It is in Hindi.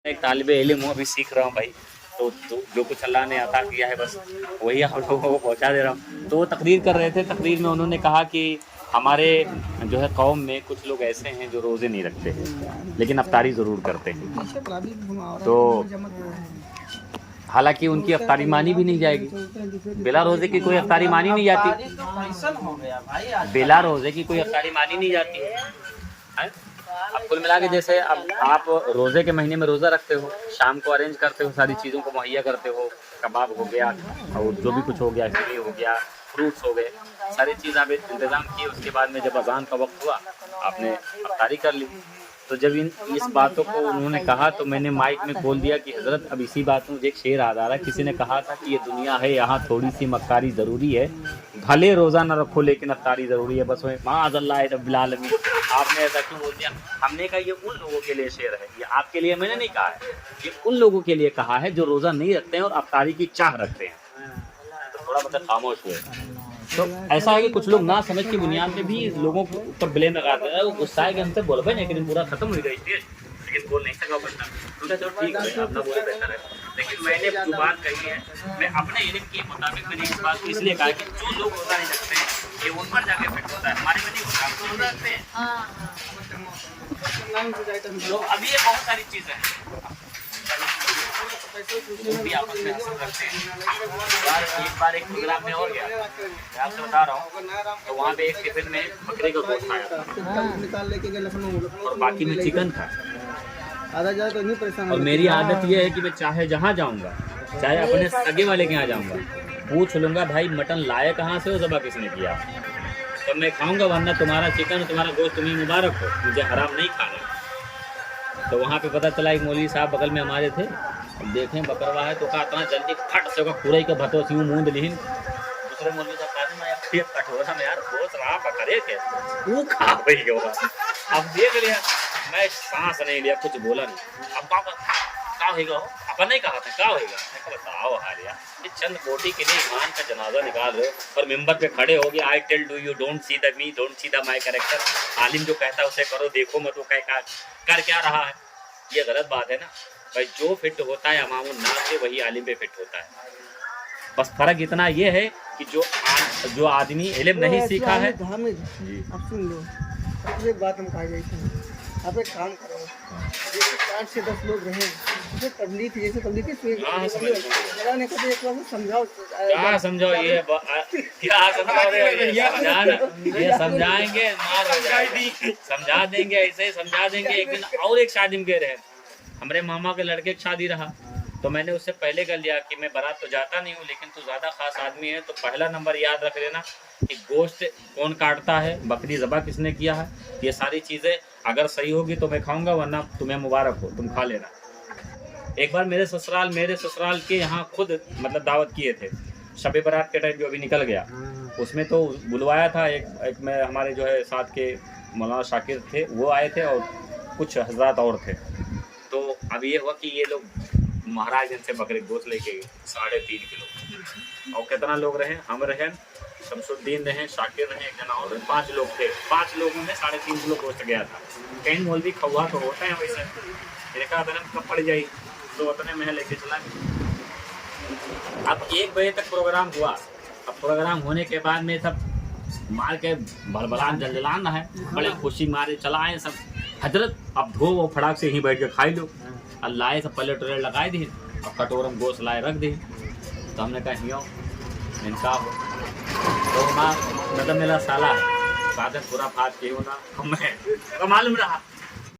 एक तालिबे इल्म हूँ, अभी सीख रहा हूँ भाई। तो जो कुछ अल्लाह ने अता किया है बस वही आप लोगों को पहुँचा दे रहा हूँ। तो वो तकरीर कर रहे थे, तकरीर में उन्होंने कहा कि हमारे जो है कौम में कुछ लोग ऐसे हैं जो रोज़े नहीं रखते हैं लेकिन अफ्तारी ज़रूर करते हैं। तो हालांकि उनकी अफ्तारी मानी भी नहीं जाएगी, बिला रोज़े की कोई अफ्तारी मानी नहीं जाती, बिला रोज़े की कोई अफ्तारी मानी नहीं जाती है। अब कुल मिला के जैसे अब आप रोज़े के महीने में रोज़ा रखते हो, शाम को अरेंज करते हो, सारी चीज़ों को मुहैया करते हो, कबाब हो गया और जो भी कुछ हो गया, खीरी हो गया, फ्रूट्स हो गए, सारी चीज़ आप इंतज़ाम किए। उसके बाद में जब अज़ान का वक्त हुआ आपने अफ्तारी कर ली। तो जब इस बातों को उन्होंने कहा तो मैंने माइक में बोल दिया कि हज़रत अब इसी बात में मुझे एक शेर याद आ रहा है। किसी ने कहा था कि ये दुनिया है, यहाँ थोड़ी सी मक्कारी ज़रूरी है, भले रोज़ा ना रखो लेकिन अफ्तारी ज़रूरी है। बस माअज़ल्लाह रब्बिल आलमीन। आपने ऐसा क्यों बोल दिया? हमने कहा ये उन लोगों के लिए शेर है, ये आपके लिए मैंने नहीं कहा है, ये उन लोगों के लिए कहा है जो रोज़ा नहीं रखते हैं और अफ्तारी की चाह रखते हैं। तो थोड़ा मतलब खामोश हुए। तो ऐसा है कि कुछ लोग ना समझ की बुनियाद पे भी लोगों को ऊपर ब्लेम लगाते हैं। वो गुस्सा है कि हमसे बोल भाई लेकिन पूरा खत्म हो गई स्टेज, लेकिन बोल नहीं सका बंदा। तो ठीक है, अपना बोले बेहतर है। लेकिन मैंने जो बात कही है, मैं अपने इल्म के मुताबिक मैंने इस बात को इसलिए कहा कि जो लोग रोज़ा नहीं रखते हैं ये उन पर जाके इफेक्ट होता है, हमारे में नहीं होता। हम रोज़ा रखते हैं। तो अभी ये बहुत सारी चीज़ें हैं भी आपस में असर करते हैं। एक बार एक प्रोग्राम में और गया, मैं आपसे बता रहा हूँ, तो वहाँ पे एक टिफिन में बकरे का गोश्त आया था और बाकी में चिकन था। और मेरी आदत ये है कि मैं चाहे जहाँ जाऊँगा, चाहे अपने सगे वाले के यहाँ जाऊँगा, पूछ लूँगा भाई मटन लाए कहाँ से हो, ज़बा किसने किया, तो मैं खाऊँगा, वरना तुम्हारा चिकन तुम्हारा गोश्त तुम्हें मुबारक हो, मुझे हराम नहीं खाना। तो वहाँ पे पता चला एक मौलवी साहब बगल में हमारे थे, देखें बकरवा है तो कहा इतना जल्दी फट से पूरा ही का भतो सी मूंद लीन। दूसरे मौलवी साहब कहते मैं कटोरा में यार सोच रहा बकरे के तू खा गई होगा। अब देख लिया, मैं सांस नहीं लिया, कुछ बोला नहीं। अब का होगा, अपन नहीं कहा था का होगा, मैं कहा बताओ हालिया ये चंद बोटी के लिए ईमान का जनाजा निकाल रहे हो और मिंबर पे खड़े हो गए। I tell do you don't see the me, don't see the my character. Alim जो कहता है उसे करो, देखो मत वो कर क्या रहा है। ये गलत बात है ना भाई, जो फिट होता है अमामुन नास से वही आलिम पे फिट होता है। बस फर्क इतना ये है कि जो आदमी इल्म नहीं सीखा है। अब सुन लो, एक बात हम कहा जाए, आप एक काम करो, जैसे 5 से 10 लोग रहे, जैसे तबलीग जैसे तबलीग के ने कभी एक बार समझाओ, क्या समझाओ, ये क्या समझाओ ये समझाएंगे, समझा देंगे, ऐसे ही समझा देंगे। एक दिन और एक शादी में गए रहे, हमारे मामा के लड़के की शादी रहा, तो मैंने उससे पहले कर लिया कि मैं बारात तो जाता नहीं हूँ लेकिन तू ज़्यादा खास आदमी है तो पहला नंबर याद रख लेना कि गोश्त कौन काटता है, बकरी ज़बा किसने किया है, ये सारी चीज़ें अगर सही होगी तो मैं खाऊंगा, वरना तुम्हें मुबारक हो, तुम खा लेना। एक बार मेरे ससुराल के यहाँ खुद मतलब दावत किए थे, शब बारात के टाइम जो अभी निकल गया उसमें तो बुलवाया था। एक में हमारे जो है साथ के मौलाना शाकिर थे, वो आए थे और कुछ हजरात और थे। तो अब ये हुआ कि ये लोग महाराज से बकरे गोश्त लेके 3.5 किलो, और कितना लोग रहे, हम रहे, शमसुद्दीन रहे, शाकिर रहे, एक जना और, 5 लोग थे। 5 लोगों में 3.5 किलो गोश्त गया था। कहीं मौलवी खौआ तो होता है वैसे, देखा धर्म कब पड़ जाई तो उतने में लेके चला गया। अब 1 बजे तक प्रोग्राम हुआ। अब प्रोग्राम होने के बाद में सब मार के भलभलान जलजलान है, बड़े खुशी मारे चला आए सब। हजरत अब धो वो फटाक से यहीं बैठ के खाई लो। अल्लाह सब पल्ले टोले लगाए दी और कटोरम गोश्त लाए रख दी। तो हमने कहा हियो इंसाफ तो माँ मतलब मेरा साला है, बाद में पूरा फात के होना हमें मालूम रहा।